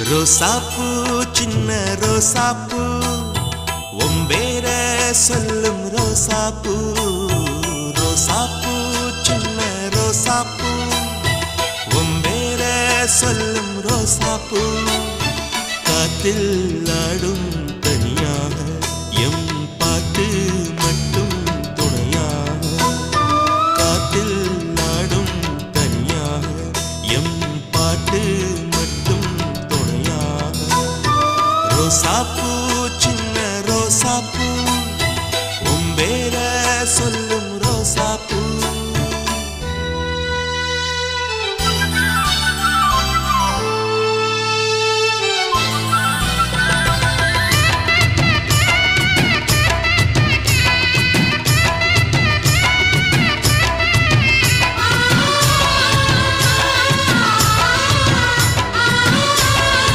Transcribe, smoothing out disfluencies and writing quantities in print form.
ரோசாப்பூ சின்ன ரோசாப்பூ ஒம்பேர சொல்லும் ரோசாப்பூ ரோசாப்பூ சின்ன ரோசாப்பூ ஒம்பேர சொல்லும் ரோசாப்பூ காத்தில் ஆடும் தனியாக எம் பாட்டு மட்டும் துணையாக காத்தில் ஆடும் தனியாக எம் பாட்டு மட்டும் ரோசாப்பூ சின்ன ரோசாப்பூ உம்பேர சொல்லும் ரோசாப்பூ